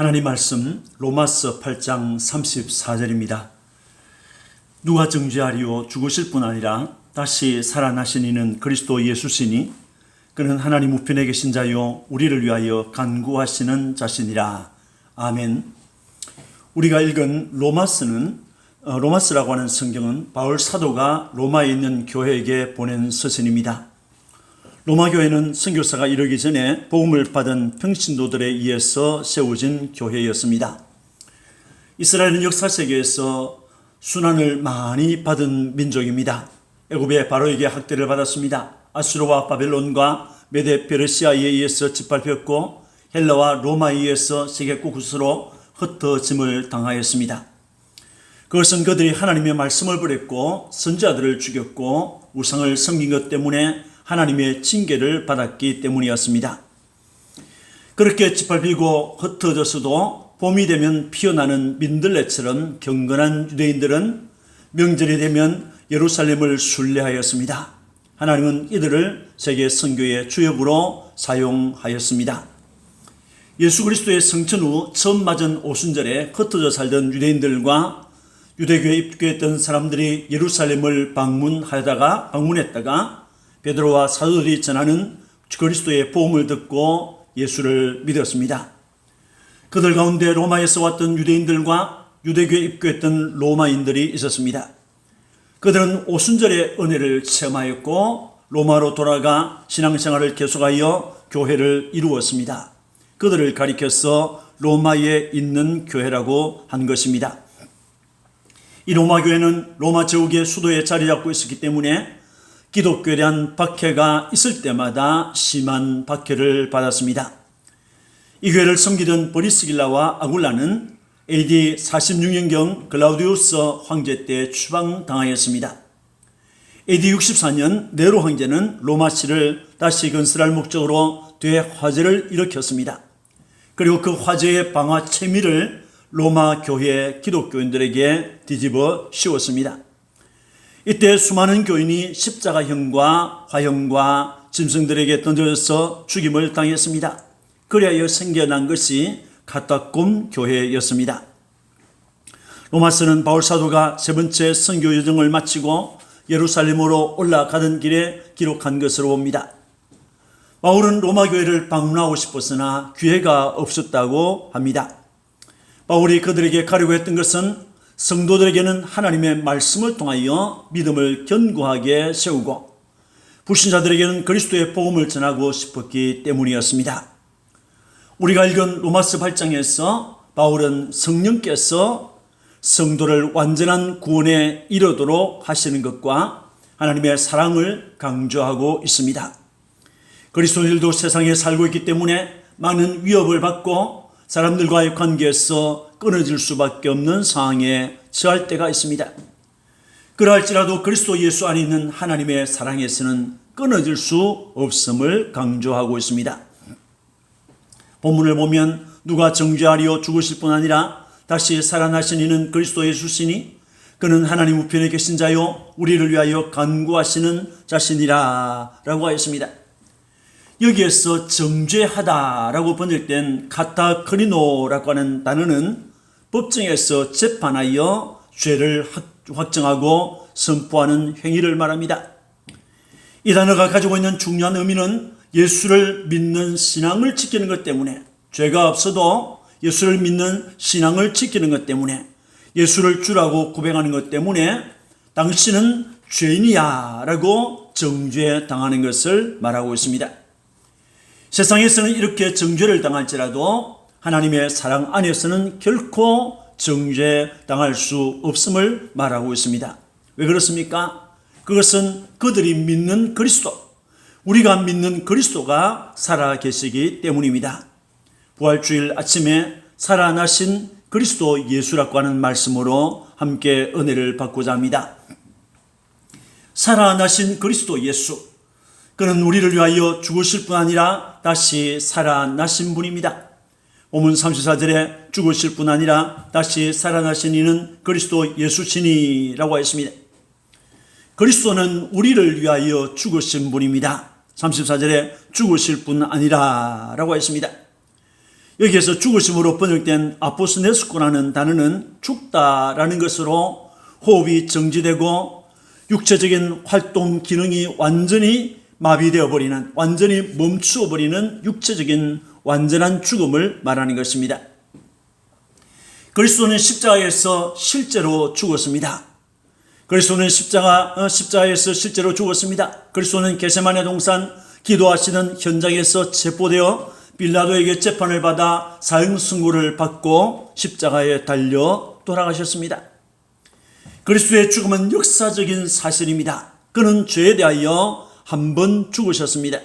하나님 말씀 로마서 8장 34절입니다. 누가 정죄하리요? 죽으실 뿐 아니라 다시 살아나신 이는 그리스도 예수시니 그는 하나님 우편에 계신 자요 우리를 위하여 간구하시는 자시니라. 아멘. 우리가 읽은 로마서라고 하는 성경은 바울 사도가 로마에 있는 교회에게 보낸 서신입니다. 로마 교회는 선교사가 이르기 전에 복음을 받은 평신도들에 의해서 세워진 교회였습니다. 이스라엘은 역사 세계에서 순환을 많이 받은 민족입니다. 애굽의 바로에게 학대를 받았습니다. 아수르와 바벨론과 메데 페르시아에 의해서 짓밟혔고 헬라와 로마에 의해서 세계 곳곳으로 흩어짐을 당하였습니다. 그것은 그들이 하나님의 말씀을 버렸고 선지자들을 죽였고 우상을 섬긴 것 때문에 하나님의 징계를 받았기 때문이었습니다. 그렇게 짓밟히고 흩어져서도 봄이 되면 피어나는 민들레처럼 경건한 유대인들은 명절이 되면 예루살렘을 순례하였습니다. 하나님은 이들을 세계 선교의 주역으로 사용하였습니다. 예수 그리스도의 성천 후 처음 맞은 오순절에 흩어져 살던 유대인들과 유대교에 입교했던 사람들이 예루살렘을 방문했다가 베드로와 사도들이 전하는 그리스도의 복음을 듣고 예수를 믿었습니다. 그들 가운데 로마에서 왔던 유대인들과 유대교에 입교했던 로마인들이 있었습니다. 그들은 오순절의 은혜를 체험하였고 로마로 돌아가 신앙생활을 계속하여 교회를 이루었습니다. 그들을 가리켜서 로마에 있는 교회라고 한 것입니다. 이 로마 교회는 로마 제국의 수도에 자리 잡고 있었기 때문에 기독교에 대한 박해가 있을 때마다 심한 박해를 받았습니다. 이 교회를 섬기던 브리스길라와 아굴라는 AD 46년경 글라우디우스 황제 때 추방당하였습니다. AD 64년 네로 황제는 로마시를 다시 건설할 목적으로 대화재를 일으켰습니다. 그리고 그 화재의 방화 체미를 로마 교회 기독교인들에게 뒤집어 씌웠습니다. 이때 수많은 교인이 십자가형과 화형과 짐승들에게 던져져서 죽임을 당했습니다. 그리하여 생겨난 것이 카타콤 교회였습니다. 로마서는 바울 사도가 세 번째 선교 여정을 마치고 예루살렘으로 올라가던 길에 기록한 것으로 봅니다. 바울은 로마 교회를 방문하고 싶었으나 기회가 없었다고 합니다. 바울이 그들에게 가려고 했던 것은 성도들에게는 하나님의 말씀을 통하여 믿음을 견고하게 세우고 불신자들에게는 그리스도의 복음을 전하고 싶었기 때문이었습니다. 우리가 읽은 로마서 8장에서 바울은 성령께서 성도를 완전한 구원에 이르도록 하시는 것과 하나님의 사랑을 강조하고 있습니다. 그리스도인들도 세상에 살고 있기 때문에 많은 위협을 받고 사람들과의 관계에서 끊어질 수밖에 없는 상황에 처할 때가 있습니다. 그러할지라도 그리스도 예수 안에 있는 하나님의 사랑에서는 끊어질 수 없음을 강조하고 있습니다. 본문을 보면 누가 정죄하리요? 죽으실 뿐 아니라 다시 살아나신 이는 그리스도 예수시니 그는 하나님 우편에 계신 자요 우리를 위하여 간구하시는 자신이라 라고 하였습니다. 여기에서 정죄하다라고 번역된 카타크리노라고 하는 단어는 법정에서 재판하여 죄를 확정하고 선포하는 행위를 말합니다. 이 단어가 가지고 있는 중요한 의미는 예수를 믿는 신앙을 지키는 것 때문에 죄가 없어도 예수를 믿는 신앙을 지키는 것 때문에 예수를 주라고 고백하는 것 때문에 당신은 죄인이야 라고 정죄당하는 것을 말하고 있습니다. 세상에서는 이렇게 정죄를 당할지라도 하나님의 사랑 안에서는 결코 정죄당할 수 없음을 말하고 있습니다. 왜 그렇습니까? 그것은 그들이 믿는 그리스도, 우리가 믿는 그리스도가 살아계시기 때문입니다. 부활주일 아침에 살아나신 그리스도 예수라고 하는 말씀으로 함께 은혜를 받고자 합니다. 살아나신 그리스도 예수, 그는 우리를 위하여 죽으실 뿐 아니라 다시 살아나신 분입니다. 본문 34절에 죽으실 뿐 아니라 다시 살아나신 이는 그리스도 예수시니라고 했습니다. 그리스도는 우리를 위하여 죽으신 분입니다. 34절에 죽으실 뿐 아니라 라고 했습니다. 여기에서 죽으심으로 번역된 아포스네스코라는 단어는 죽다라는 것으로 호흡이 정지되고 육체적인 활동 기능이 완전히 마비되어 버리는, 완전히 멈추어 버리는 육체적인 완전한 죽음을 말하는 것입니다. 그리스도는 십자가에서 실제로 죽었습니다. 그리스도는 십자가에서 실제로 죽었습니다. 그리스도는 겟세마네 동산 기도하시는 현장에서 체포되어 빌라도에게 재판을 받아 사형 선고를 받고 십자가에 달려 돌아가셨습니다. 그리스도의 죽음은 역사적인 사실입니다. 그는 죄에 대하여 한 번 죽으셨습니다.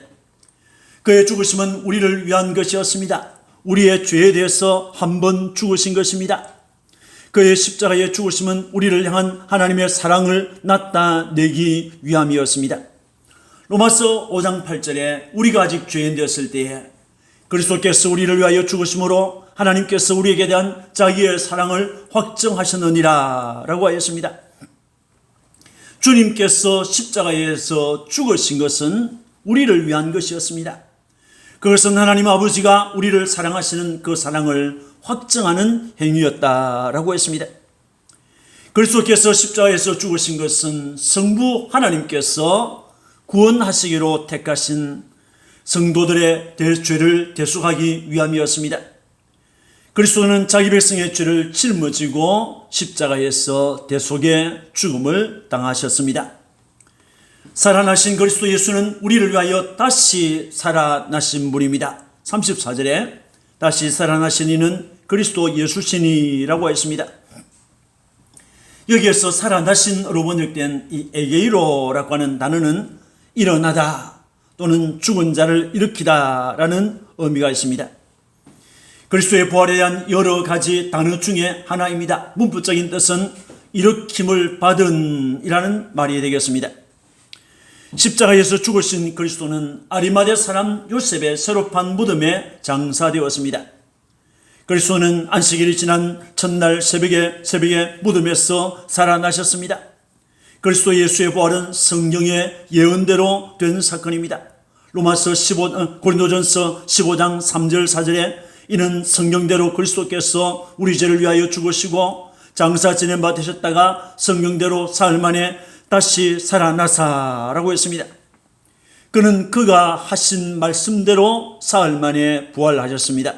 그의 죽으심은 우리를 위한 것이었습니다. 우리의 죄에 대해서 한 번 죽으신 것입니다. 그의 십자가의 죽으심은 우리를 향한 하나님의 사랑을 나타내기 위함이었습니다. 로마서 5장 8절에 우리가 아직 죄인 되었을 때에 그리스도께서 우리를 위하여 죽으심으로 하나님께서 우리에게 대한 자기의 사랑을 확정하셨느니라 라고 하였습니다. 주님께서 십자가에서 죽으신 것은 우리를 위한 것이었습니다. 그것은 하나님 아버지가 우리를 사랑하시는 그 사랑을 확정하는 행위였다라고 했습니다. 그리스도께서 십자가에서 죽으신 것은 성부 하나님께서 구원하시기로 택하신 성도들의 죄를 대속하기 위함이었습니다. 그리스도는 자기 백성의 죄를 짊어지고 십자가에서 대속의 죽음을 당하셨습니다. 살아나신 그리스도 예수는 우리를 위하여 다시 살아나신 분입니다. 34절에 다시 살아나신 이는 그리스도 예수시니라고 했습니다. 여기에서 살아나신으로 번역된 이 에게이로라고 하는 단어는 일어나다 또는 죽은 자를 일으키다 라는 의미가 있습니다. 그리스도의 부활에 대한 여러 가지 단어 중에 하나입니다. 문법적인 뜻은 일으킴을 받은 이라는 말이 되겠습니다. 십자가에서 죽으신 그리스도는 아리마대 사람 요셉의 새로 판 무덤에 장사되었습니다. 그리스도는 안식일이 지난 첫날 새벽에 무덤에서 살아나셨습니다. 그리스도 예수의 부활은 성경의 예언대로 된 사건입니다. 고린도전서 15장 3절 4절에 이는 성경대로 그리스도께서 우리 죄를 위하여 죽으시고 장사 지낸 바 되셨다가 성경대로 사흘 만에 다시 살아나사라고 했습니다. 그는 그가 하신 말씀대로 사흘 만에 부활하셨습니다.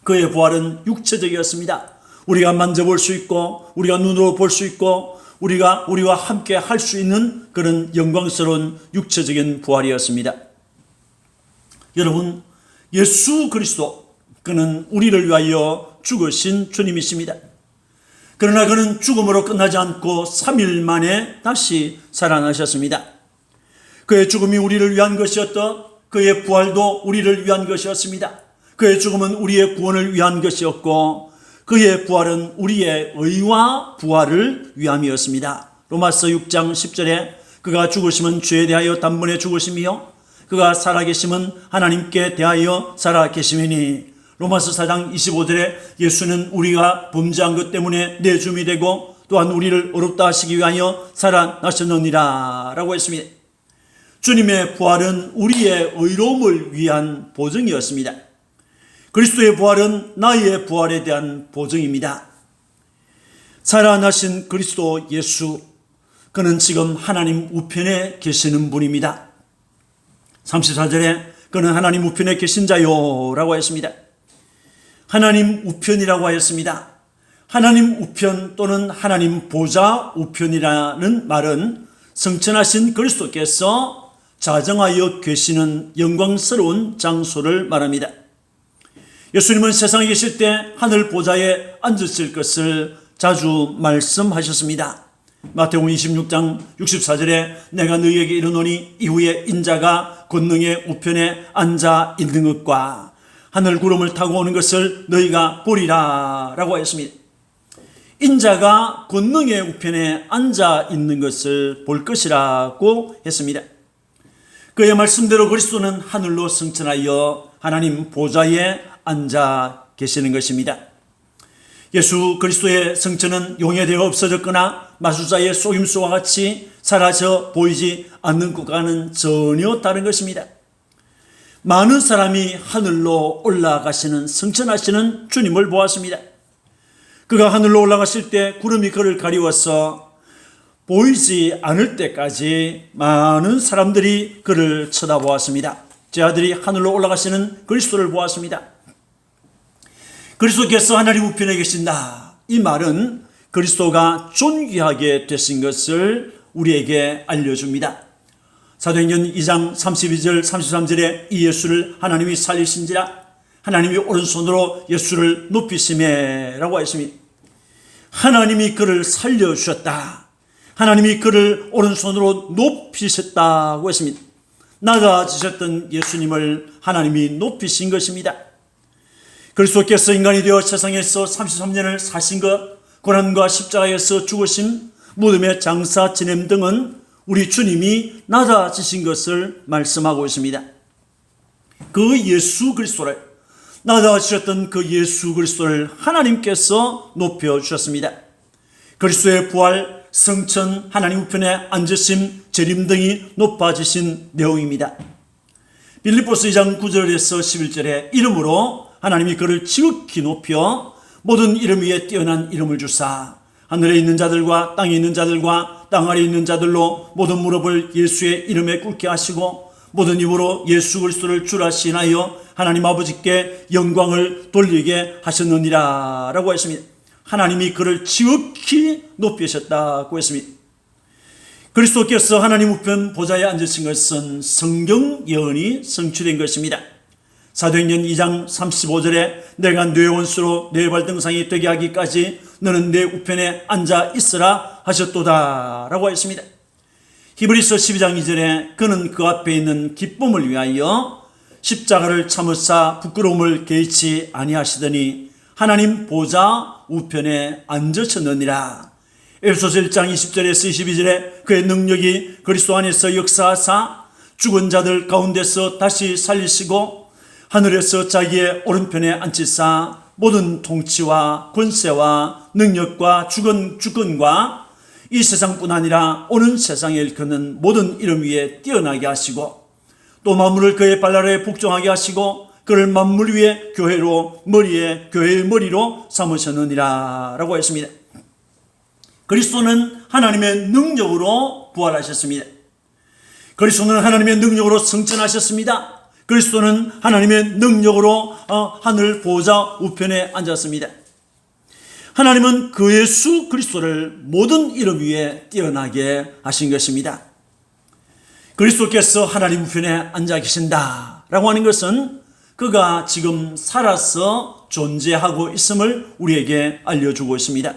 그의 부활은 육체적이었습니다. 우리가 만져볼 수 있고 우리가 눈으로 볼 수 있고 우리와 함께 할 수 있는 그런 영광스러운 육체적인 부활이었습니다. 여러분, 예수 그리스도 그는 우리를 위하여 죽으신 주님이십니다. 그러나 그는 죽음으로 끝나지 않고 3일 만에 다시 살아나셨습니다. 그의 죽음이 우리를 위한 것이었던 그의 부활도 우리를 위한 것이었습니다. 그의 죽음은 우리의 구원을 위한 것이었고 그의 부활은 우리의 의와 부활을 위함이었습니다. 로마서 6장 10절에 그가 죽으심은 죄에 대하여 단번에 죽으심이요 그가 살아계심은 하나님께 대하여 살아계심이니 로마서 4장 25절에 예수는 우리가 범죄한 것 때문에 내줌이 되고 또한 우리를 어렵다 하시기 위하여 살아나셨느니라 라고 했습니다. 주님의 부활은 우리의 의로움을 위한 보증이었습니다. 그리스도의 부활은 나의 부활에 대한 보증입니다. 살아나신 그리스도 예수, 그는 지금 하나님 우편에 계시는 분입니다. 34절에 그는 하나님 우편에 계신 자요 라고 했습니다. 하나님 우편이라고 하였습니다. 하나님 우편 또는 하나님 보좌 우편이라는 말은 성천하신 그리스도께서 자정하여 계시는 영광스러운 장소를 말합니다. 예수님은 세상에 계실 때 하늘 보좌에 앉으실 것을 자주 말씀하셨습니다. 마태복음 26장 64절에 내가 너희에게 이르노니 이후에 인자가 권능의 우편에 앉아 있는 것과 하늘 구름을 타고 오는 것을 너희가 보리라 라고 하였습니다. 인자가 권능의 우편에 앉아 있는 것을 볼 것이라고 했습니다. 그의 말씀대로 그리스도는 하늘로 승천하여 하나님 보좌에 앉아 계시는 것입니다. 예수 그리스도의 승천은 용해되어 없어졌거나 마술사의 속임수와 같이 사라져 보이지 않는 것과는 전혀 다른 것입니다. 많은 사람이 하늘로 올라가시는 승천하시는 주님을 보았습니다. 그가 하늘로 올라가실 때 구름이 그를 가리워서 보이지 않을 때까지 많은 사람들이 그를 쳐다보았습니다. 제 아들이 하늘로 올라가시는 그리스도를 보았습니다. 그리스도께서 하나님 우편에 계신다. 이 말은 그리스도가 존귀하게 되신 것을 우리에게 알려줍니다. 사도행전 2장 32절 33절에 이 예수를 하나님이 살리신지라 하나님이 오른손으로 예수를 높이시매 라고 했습니다. 하나님이 그를 살려주셨다. 하나님이 그를 오른손으로 높이셨다고 했습니다. 낮아지셨던 예수님을 하나님이 높이신 것입니다. 그리스도께서 인간이 되어 세상에서 33년을 사신 것, 고난과 십자가에서 죽으심, 무덤의 장사 지냄 등은 우리 주님이 낮아지신 것을 말씀하고 있습니다. 그 예수 그리스도를, 낮아지셨던 그 예수 그리스도를 하나님께서 높여주셨습니다. 그리스도의 부활, 성천, 하나님 우편에 앉으심, 재림 등이 높아지신 내용입니다. 빌립보서 2장 9절에서 11절에 이름으로 하나님이 그를 지극히 높여 모든 이름 위에 뛰어난 이름을 주사 하늘에 있는 자들과 땅에 있는 자들과 땅 아래에 있는 자들로 모든 무릎을 예수의 이름에 꿇게 하시고 모든 입으로 예수 그리스도를 주라 시인하여 하나님 아버지께 영광을 돌리게 하셨느니라 라고 했습니다. 하나님이 그를 지극히 높이셨다고 했습니다. 그리스도께서 하나님 우편 보좌에 앉으신 것은 성경 예언이 성취된 것입니다. 사도행전 2장 35절에 내가 네 원수로 네 발등상이 되게 하기까지 너는 내 우편에 앉아 있으라 하셨도다 라고 했습니다. 히브리서 12장 2절에 그는 그 앞에 있는 기쁨을 위하여 십자가를 참으사 부끄러움을 개의치 아니하시더니 하나님 보좌 우편에 앉으셨느니라. 에베소서 1장 20절에서 22절에 그의 능력이 그리스도 안에서 역사하사 죽은 자들 가운데서 다시 살리시고 하늘에서 자기의 오른편에 앉히사 모든 통치와 권세와 능력과 주권과 이 세상뿐 아니라 오는 세상에 일컫는 모든 이름 위에 뛰어나게 하시고 또 만물을 그의 발 아래에 복종하게 하시고 그를 만물 위에 교회의 머리로 삼으셨느니라 라고 했습니다. 그리스도는 하나님의 능력으로 부활하셨습니다. 그리스도는 하나님의 능력으로 승천하셨습니다. 그리스도는 하나님의 능력으로 하늘 보좌 우편에 앉았습니다. 하나님은 그 예수 그리스도를 모든 이름 위에 뛰어나게 하신 것입니다. 그리스도께서 하나님 우편에 앉아 계신다 라고 하는 것은 그가 지금 살아서 존재하고 있음을 우리에게 알려주고 있습니다.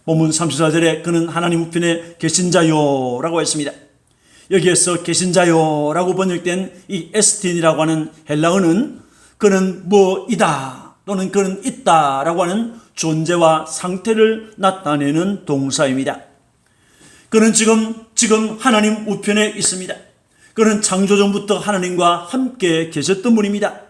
본문 34절에 그는 하나님 우편에 계신 자요 라고 했습니다. 여기에서 계신 자요 라고 번역된 이 에스틴이라고 하는 헬라어는 그는 뭐이다 또는 그는 있다 라고 하는 존재와 상태를 나타내는 동사입니다. 그는 지금 하나님 우편에 있습니다. 그는 창조전부터 하나님과 함께 계셨던 분입니다.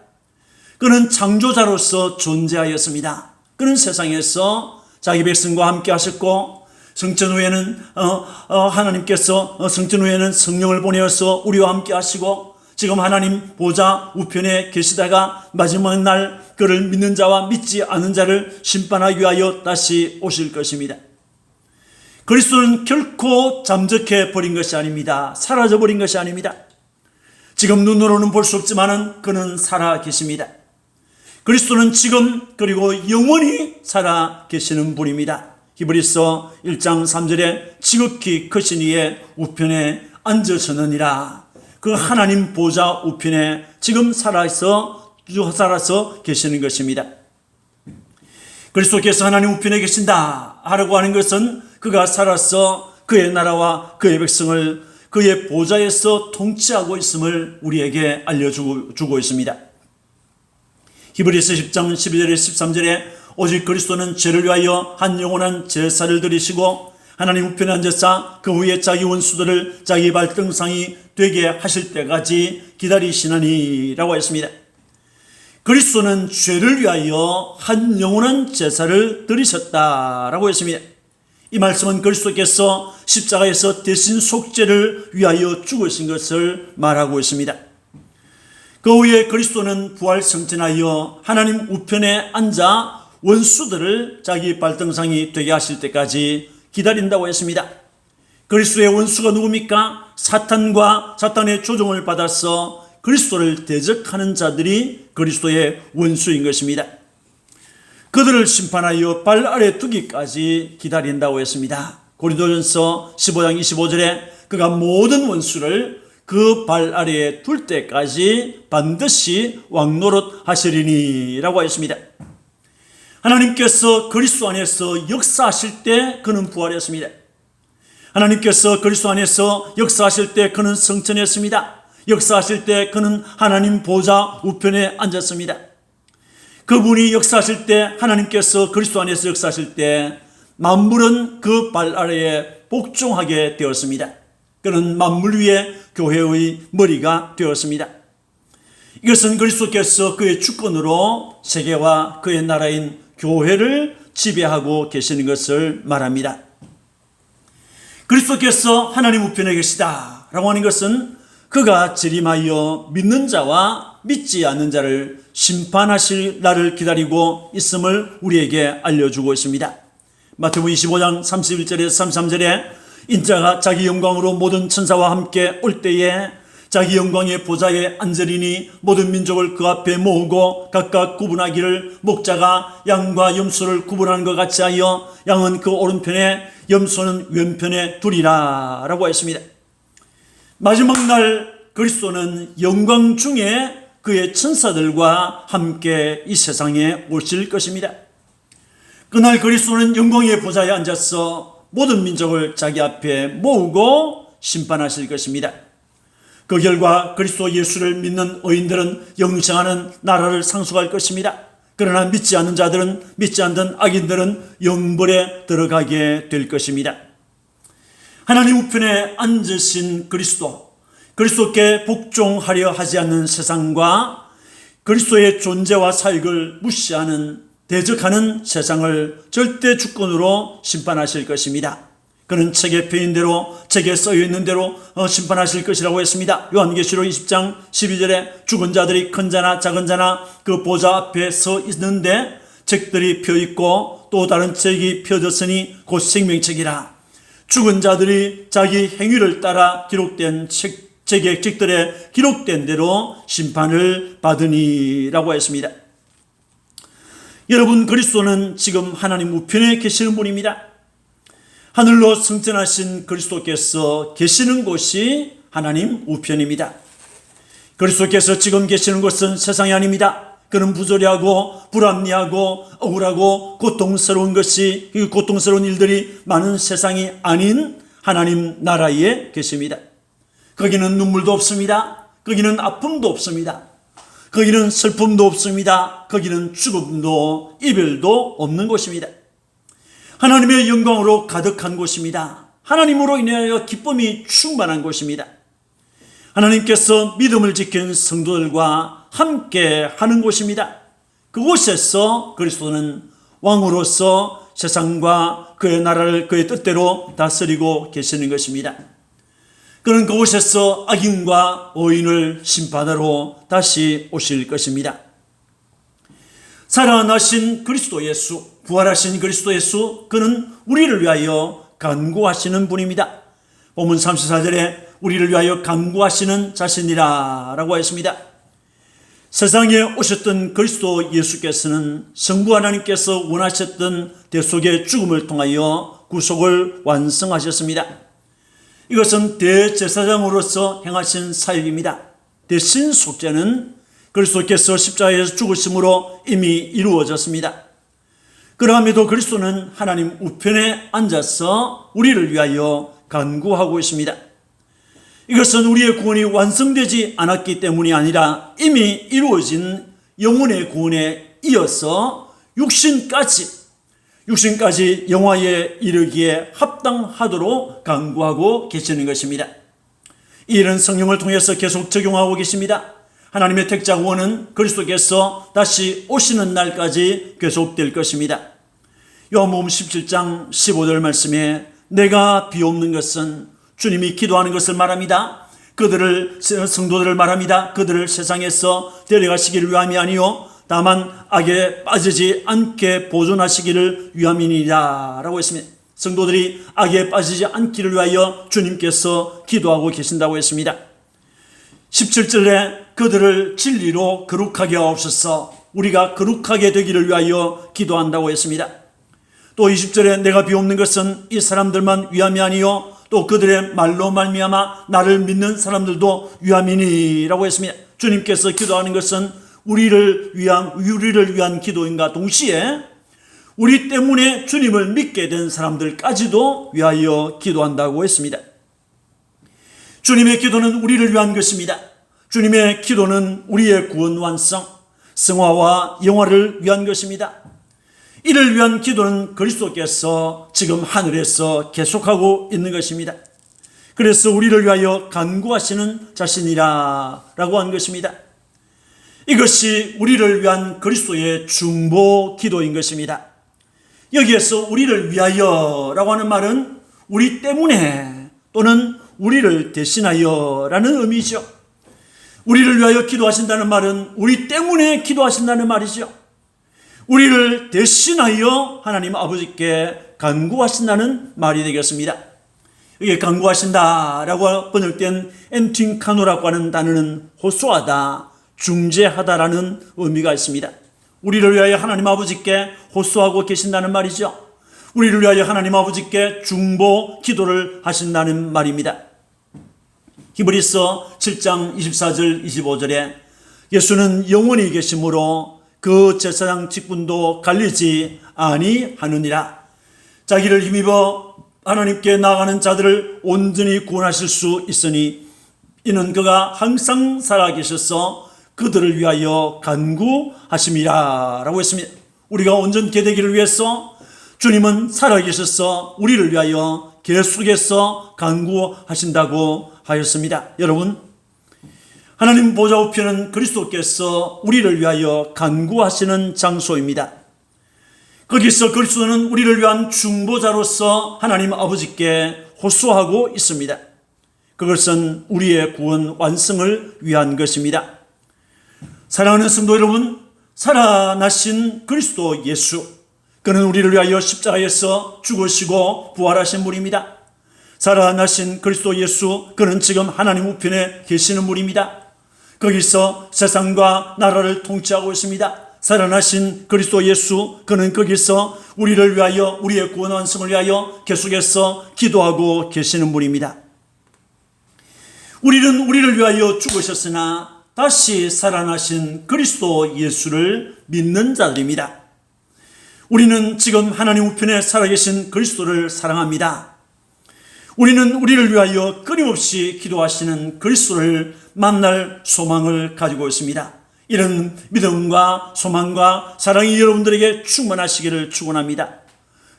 그는 창조자로서 존재하였습니다. 그는 세상에서 자기 백성과 함께 하셨고 성천 후에는 하나님께서 성천 후에는 성령을 보내어서 우리와 함께 하시고 지금 하나님 보좌 우편에 계시다가 마지막 날 그를 믿는 자와 믿지 않는 자를 심판하기 위하여 다시 오실 것입니다. 그리스도는 결코 잠적해 버린 것이 아닙니다. 사라져 버린 것이 아닙니다. 지금 눈으로는 볼 수 없지만은 그는 살아 계십니다. 그리스도는 지금 그리고 영원히 살아 계시는 분입니다. 히브리서 1장 3절에 지극히 크신 이의 우편에 앉으셨느니라. 그 하나님 보좌 우편에 지금 살아서 계시는 것입니다. 그리스도께서 하나님 우편에 계신다 하라고 하는 것은 그가 살아서 그의 나라와 그의 백성을 그의 보좌에서 통치하고 있음을 우리에게 알려주고 있습니다. 히브리서 10장 12절에 13절에 오직 그리스도는 죄를 위하여 한 영원한 제사를 드리시고 하나님 우편에 앉으사 그 후에 자기 원수들을 자기 발등상이 되게 하실 때까지 기다리시나니 라고 했습니다. 그리스도는 죄를 위하여 한 영원한 제사를 드리셨다라고 했습니다. 이 말씀은 그리스도께서 십자가에서 대신 속죄를 위하여 죽으신 것을 말하고 있습니다. 그 후에 그리스도는 부활 승천하여 하나님 우편에 앉아 원수들을 자기 발등상이 되게 하실 때까지 기다린다고 했습니다. 그리스도의 원수가 누굽니까? 사탄과 사탄의 조종을 받아서 그리스도를 대적하는 자들이 그리스도의 원수인 것입니다. 그들을 심판하여 발 아래 두기까지 기다린다고 했습니다. 고린도전서 15장 25절에 그가 모든 원수를 그 발 아래에 둘 때까지 반드시 왕노릇 하시리니 라고 했습니다. 하나님께서 그리스도 안에서 역사하실 때 그는 부활했습니다. 하나님께서 그리스도 안에서 역사하실 때 그는 승천했습니다. 역사하실 때 그는 하나님 보좌 우편에 앉았습니다. 그분이 역사하실 때, 하나님께서 그리스도 안에서 역사하실 때 만물은 그 발 아래에 복종하게 되었습니다. 그는 만물 위에 교회의 머리가 되었습니다. 이것은 그리스도께서 그의 주권으로 세계와 그의 나라인 교회를 지배하고 계시는 것을 말합니다. 그리스도께서 하나님 우편에 계시다 라고 하는 것은 그가 재림하여 믿는 자와 믿지 않는 자를 심판하실 날을 기다리고 있음을 우리에게 알려주고 있습니다. 마태복음 25장 31절에서 33절에 인자가 자기 영광으로 모든 천사와 함께 올 때에 자기 영광의 보좌에 앉으리니 모든 민족을 그 앞에 모으고 각각 구분하기를 목자가 양과 염소를 구분하는 것 같이 하여 양은 그 오른편에 염소는 왼편에 두리라 라고 했습니다. 마지막 날 그리스도는 영광 중에 그의 천사들과 함께 이 세상에 오실 것입니다. 그날 그리스도는 영광의 보좌에 앉아서 모든 민족을 자기 앞에 모으고 심판하실 것입니다. 그 결과 그리스도 예수를 믿는 의인들은 영생하는 나라를 상속할 것입니다. 그러나 믿지 않는 자들은, 믿지 않는 악인들은 영벌에 들어가게 될 것입니다. 하나님 우편에 앉으신 그리스도, 그리스도께 복종하려 하지 않는 세상과 그리스도의 존재와 사역을 무시하는, 대적하는 세상을 절대 주권으로 심판하실 것입니다. 그는 책의 표현대로, 책에 써있는 대로 심판하실 것이라고 했습니다. 요한계시록 20장 12절에 죽은 자들이 큰 자나 작은 자나 그 보좌 앞에 서 있는데 책들이 펴있고 또 다른 책이 펴졌으니 곧 생명책이라. 죽은 자들이 자기 행위를 따라 기록된 책의 책들에 기록된 대로 심판을 받으니라고 했습니다. 여러분, 그리스도는 지금 하나님 우편에 계시는 분입니다. 하늘로 승천하신 그리스도께서 계시는 곳이 하나님 우편입니다. 그리스도께서 지금 계시는 곳은 세상이 아닙니다. 그는 부조리하고 불합리하고 억울하고 고통스러운 것이, 고통스러운 일들이 많은 세상이 아닌 하나님 나라에 계십니다. 거기는 눈물도 없습니다. 거기는 아픔도 없습니다. 거기는 슬픔도 없습니다. 거기는 죽음도 이별도 없는 곳입니다. 하나님의 영광으로 가득한 곳입니다. 하나님으로 인하여 기쁨이 충만한 곳입니다. 하나님께서 믿음을 지킨 성도들과 함께 하는 곳입니다. 그곳에서 그리스도는 왕으로서 세상과 그의 나라를 그의 뜻대로 다스리고 계시는 것입니다. 그는 그곳에서 악인과 의인을 심판하러 다시 오실 것입니다. 살아나신 그리스도 예수, 부활하신 그리스도 예수, 그는 우리를 위하여 간구하시는 분입니다. 본문 34절에 우리를 위하여 간구하시는 자신이라 라고 했습니다. 세상에 오셨던 그리스도 예수께서는 성부 하나님께서 원하셨던 대속의 죽음을 통하여 구속을 완성하셨습니다. 이것은 대제사장으로서 행하신 사역입니다. 대신 속죄는 그리스도께서 십자가에서 죽으심으로 이미 이루어졌습니다. 그러함에도 그리스도는 하나님 우편에 앉아서 우리를 위하여 간구하고 있습니다. 이것은 우리의 구원이 완성되지 않았기 때문이 아니라 이미 이루어진 영혼의 구원에 이어서 육신까지 영화에 이르기에 합당하도록 간구하고 계시는 것입니다. 이 일은 성령을 통해서 계속 적용하고 계십니다. 하나님의 택자 구원은 그리스도께서 다시 오시는 날까지 계속될 것입니다. 요한복음 17장 15절 말씀에 내가 비옵는 것은, 주님이 기도하는 것을 말합니다. 그들을 성도들을 말합니다. 그들을 세상에서 데려가시기를 위함이 아니요 다만 악에 빠지지 않게 보존하시기를 위함이니라 라고 했습니다. 성도들이 악에 빠지지 않기를 위하여 주님께서 기도하고 계신다고 했습니다. 17절에 그들을 진리로 거룩하게 하옵소서, 우리가 거룩하게 되기를 위하여 기도한다고 했습니다. 또 20절에 내가 비옵는 것은 이 사람들만 위함이 아니요 또 그들의 말로 말미암아 나를 믿는 사람들도 위함이니 라고 했습니다. 주님께서 기도하는 것은 우리를 위한 기도인가 동시에 우리 때문에 주님을 믿게 된 사람들까지도 위하여 기도한다고 했습니다. 주님의 기도는 우리를 위한 것입니다. 주님의 기도는 우리의 구원 완성, 성화와 영화를 위한 것입니다. 이를 위한 기도는 그리스도께서 지금 하늘에서 계속하고 있는 것입니다. 그래서 우리를 위하여 간구하시는 자신이라 라고 한 것입니다. 이것이 우리를 위한 그리스도의 중보 기도인 것입니다. 여기에서 우리를 위하여 라고 하는 말은 우리 때문에 또는 우리를 대신하여 라는 의미죠. 우리를 위하여 기도하신다는 말은 우리 때문에 기도하신다는 말이죠. 우리를 대신하여 하나님 아버지께 간구하신다는 말이 되겠습니다. 이게 간구하신다라고 번역된 엔팅카노라고 하는 단어는 호소하다, 중재하다라는 의미가 있습니다. 우리를 위하여 하나님 아버지께 호소하고 계신다는 말이죠. 우리를 위하여 하나님 아버지께 중보 기도를 하신다는 말입니다. 히브리서 7장 24절 25절에 예수는 영원히 계심으로 그 제사장 직분도 갈리지 아니하느니라. 자기를 힘입어 하나님께 나아가는 자들을 온전히 구원하실 수 있으니 이는 그가 항상 살아계셔서 그들을 위하여 간구하심이라 라고 했습니다. 우리가 온전케 되기를 위해서 주님은 살아계셔서 우리를 위하여 계속해서 간구하신다고 하였습니다. 여러분, 하나님 보좌 우편은 그리스도께서 우리를 위하여 간구하시는 장소입니다. 거기서 그리스도는 우리를 위한 중보자로서 하나님 아버지께 호소하고 있습니다. 그것은 우리의 구원 완성을 위한 것입니다. 사랑하는 성도 여러분, 살아나신 그리스도 예수, 그는 우리를 위하여 십자가에서 죽으시고 부활하신 분입니다. 살아나신 그리스도 예수, 그는 지금 하나님 우편에 계시는 분입니다. 거기서 세상과 나라를 통치하고 있습니다. 살아나신 그리스도 예수, 그는 거기서 우리를 위하여, 우리의 구원 완성을 위하여 계속해서 기도하고 계시는 분입니다. 우리는 우리를 위하여 죽으셨으나 다시 살아나신 그리스도 예수를 믿는 자들입니다. 우리는 지금 하나님 우편에 살아계신 그리스도를 사랑합니다. 우리는 우리를 위하여 끊임없이 기도하시는 그리스도를 만날 소망을 가지고 있습니다. 이런 믿음과 소망과 사랑이 여러분들에게 충만하시기를 축원합니다.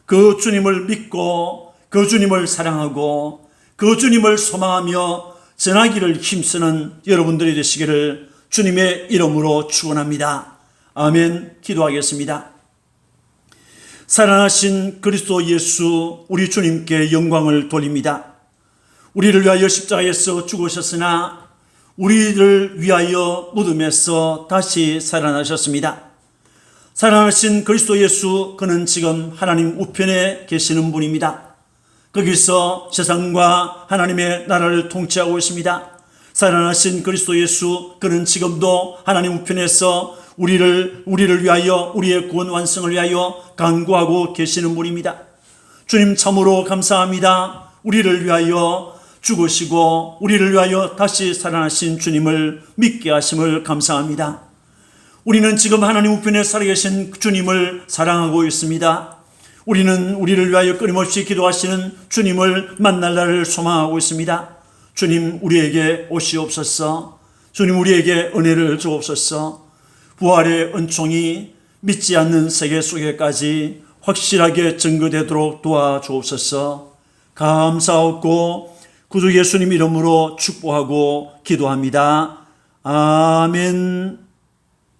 그 주님을 믿고 그 주님을 사랑하고 그 주님을 소망하며 전하기를 힘쓰는 여러분들이 되시기를 주님의 이름으로 축원합니다. 아멘. 기도하겠습니다. 살아나신 그리스도 예수, 우리 주님께 영광을 돌립니다. 우리를 위하여 십자가에서 죽으셨으나 우리를 위하여 무덤에서 다시 살아나셨습니다. 살아나신 그리스도 예수, 그는 지금 하나님 우편에 계시는 분입니다. 거기서 세상과 하나님의 나라를 통치하고 있습니다. 살아나신 그리스도 예수, 그는 지금도 하나님 우편에서 우리를 위하여, 우리의 구원 완성을 위하여 간구하고 계시는 분입니다. 주님 참으로 감사합니다. 우리를 위하여 죽으시고 우리를 위하여 다시 살아나신 주님을 믿게 하심을 감사합니다. 우리는 지금 하나님 우편에 살아계신 주님을 사랑하고 있습니다. 우리는 우리를 위하여 끊임없이 기도하시는 주님을 만날 날을 소망하고 있습니다. 주님, 우리에게 오시옵소서. 주님, 우리에게 은혜를 주옵소서. 부활의 은총이 믿지 않는 세계 속에까지 확실하게 증거되도록 도와주옵소서. 감사하고 구주 예수님 이름으로 축복하고 기도합니다. 아멘.